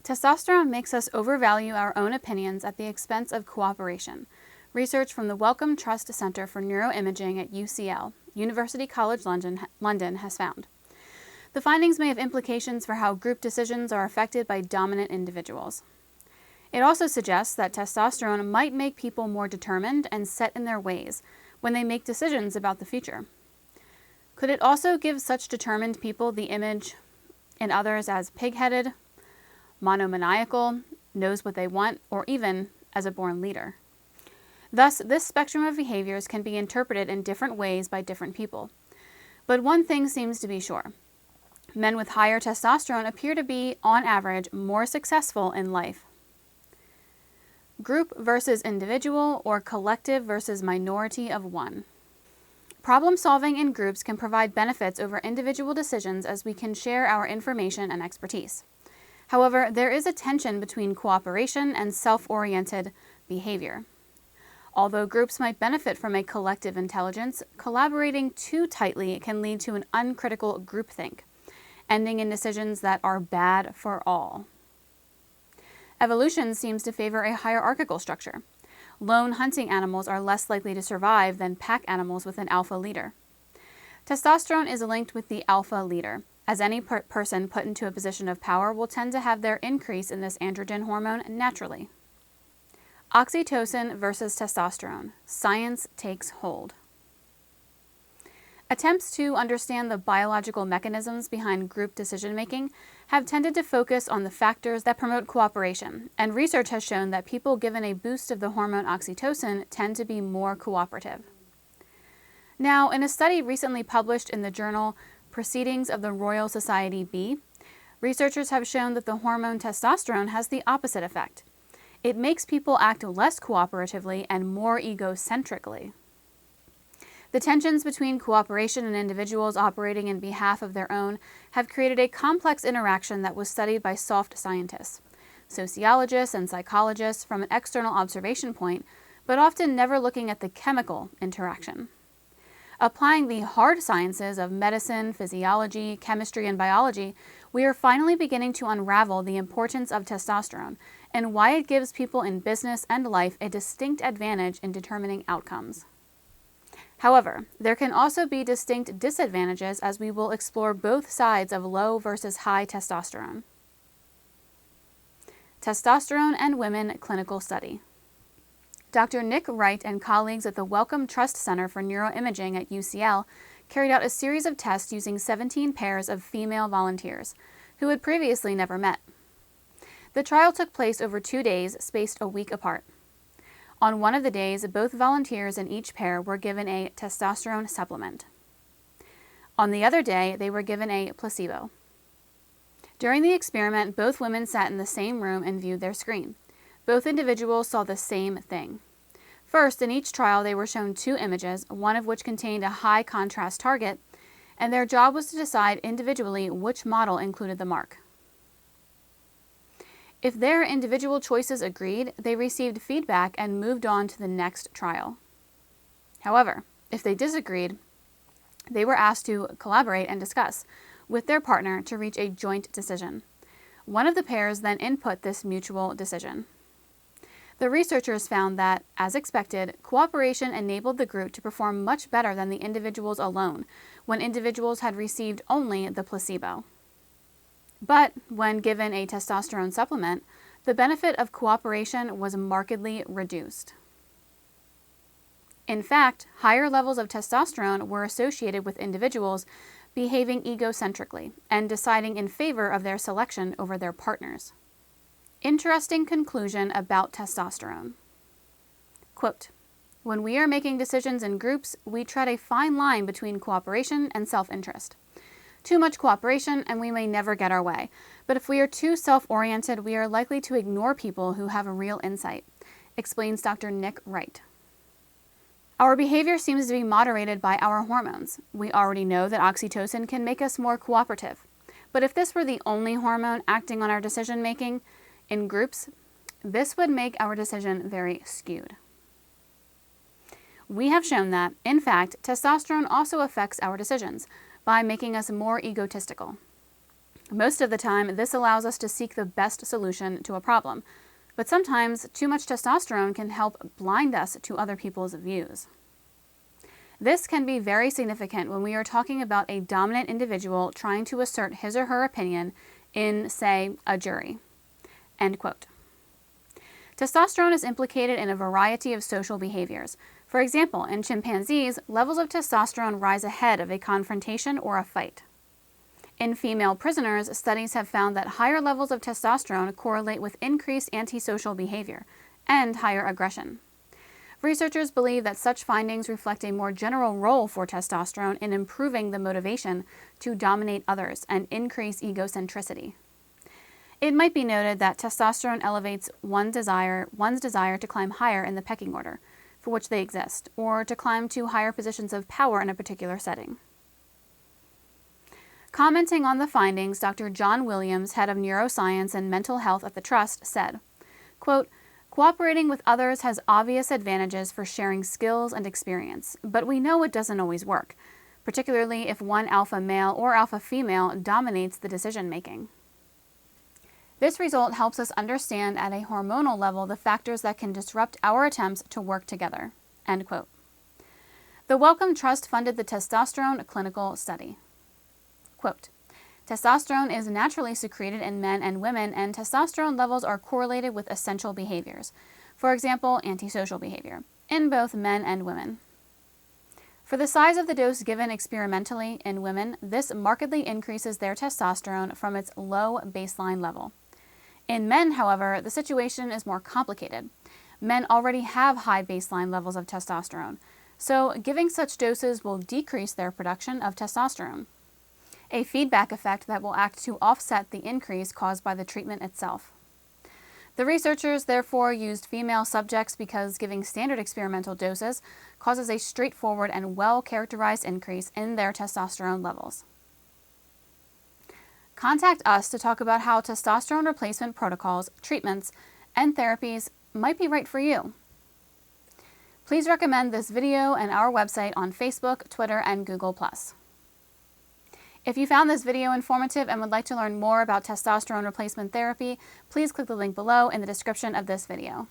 Testosterone makes us overvalue our own opinions at the expense of cooperation. Research from the Wellcome Trust Center for Neuroimaging at UCL, University College London has found. The findings may have implications for how group decisions are affected by dominant individuals. It also suggests that testosterone might make people more determined and set in their ways when they make decisions about the future. Could it also give such determined people the image in others as pig-headed, monomaniacal, knows what they want, or even as a born leader? Thus, this spectrum of behaviors can be interpreted in different ways by different people. But one thing seems to be sure. Men with higher testosterone appear to be, on average, more successful in life. Group versus individual, or collective versus minority of one. Problem solving in groups can provide benefits over individual decisions as we can share our information and expertise. However, there is a tension between cooperation and self-oriented behavior. Although groups might benefit from a collective intelligence, collaborating too tightly can lead to an uncritical groupthink, ending in decisions that are bad for all. Evolution seems to favor a hierarchical structure. Lone hunting animals are less likely to survive than pack animals with an alpha leader. Testosterone is linked with the alpha leader, as any person put into a position of power will tend to have their increase in this androgen hormone naturally. Oxytocin versus testosterone. Science takes hold. Attempts to understand the biological mechanisms behind group decision-making have tended to focus on the factors that promote cooperation, and research has shown that people given a boost of the hormone oxytocin tend to be more cooperative. Now, in a study recently published in the journal Proceedings of the Royal Society B, researchers have shown that the hormone testosterone has the opposite effect. It makes people act less cooperatively and more egocentrically. The tensions between cooperation and individuals operating in behalf of their own have created a complex interaction that was studied by soft scientists, sociologists, and psychologists from an external observation point, but often never looking at the chemical interaction. Applying the hard sciences of medicine, physiology, chemistry, and biology, we are finally beginning to unravel the importance of testosterone and why it gives people in business and life a distinct advantage in determining outcomes. However, there can also be distinct disadvantages as we will explore both sides of low versus high testosterone. Testosterone and Women Clinical Study. Dr. Nick Wright and colleagues at the Wellcome Trust Center for Neuroimaging at UCL carried out a series of tests using 17 pairs of female volunteers who had previously never met. The trial took place over 2 days, spaced a week apart. On one of the days, both volunteers in each pair were given a testosterone supplement. On the other day, they were given a placebo. During the experiment, both women sat in the same room and viewed their screen. Both individuals saw the same thing. First, in each trial, they were shown 2 images, one of which contained a high contrast target, and their job was to decide individually which model included the mark. If their individual choices agreed, they received feedback and moved on to the next trial. However, if they disagreed, they were asked to collaborate and discuss with their partner to reach a joint decision. One of the pairs then input this mutual decision. The researchers found that, as expected, cooperation enabled the group to perform much better than the individuals alone, when individuals had received only the placebo. But when given a testosterone supplement, the benefit of cooperation was markedly reduced. In fact, higher levels of testosterone were associated with individuals behaving egocentrically and deciding in favor of their selection over their partners. Interesting conclusion about testosterone. Quote, "When we are making decisions in groups, we tread a fine line between cooperation and self-interest. Too much cooperation and we may never get our way. But if we are too self-oriented, we are likely to ignore people who have a real insight," explains Dr. Nick Wright. Our behavior seems to be moderated by our hormones. We already know that oxytocin can make us more cooperative. But if this were the only hormone acting on our decision-making in groups, this would make our decision very skewed. We have shown that, in fact, testosterone also affects our decisions by making us more egotistical. Most of the time, this allows us to seek the best solution to a problem, but sometimes too much testosterone can help blind us to other people's views. This can be very significant when we are talking about a dominant individual trying to assert his or her opinion in, say, a jury." End quote. Testosterone is implicated in a variety of social behaviors. For example, in chimpanzees, levels of testosterone rise ahead of a confrontation or a fight. In female prisoners, studies have found that higher levels of testosterone correlate with increased antisocial behavior and higher aggression. Researchers believe that such findings reflect a more general role for testosterone in improving the motivation to dominate others and increase egocentricity. It might be noted that testosterone elevates one's desire to climb higher in the pecking order for which they exist, or to climb to higher positions of power in a particular setting. Commenting on the findings, Dr. John Williams, head of neuroscience and mental health at the Trust, said, quote, "Cooperating with others has obvious advantages for sharing skills and experience, but we know it doesn't always work, particularly if one alpha male or alpha female dominates the decision-making. This result helps us understand at a hormonal level the factors that can disrupt our attempts to work together." End quote. The Wellcome Trust funded the testosterone clinical study. Quote, "Testosterone is naturally secreted in men and women, and testosterone levels are correlated with essential behaviors, for example, antisocial behavior, in both men and women. For the size of the dose given experimentally in women, this markedly increases their testosterone from its low baseline level. In men, however, the situation is more complicated. Men already have high baseline levels of testosterone, so giving such doses will decrease their production of testosterone, a feedback effect that will act to offset the increase caused by the treatment itself. The researchers therefore used female subjects because giving standard experimental doses causes a straightforward and well-characterized increase in their testosterone levels. Contact us to talk about how testosterone replacement protocols, treatments, and therapies might be right for you. Please recommend this video and our website on Facebook, Twitter, and Google+. If you found this video informative and would like to learn more about testosterone replacement therapy, please click the link below in the description of this video.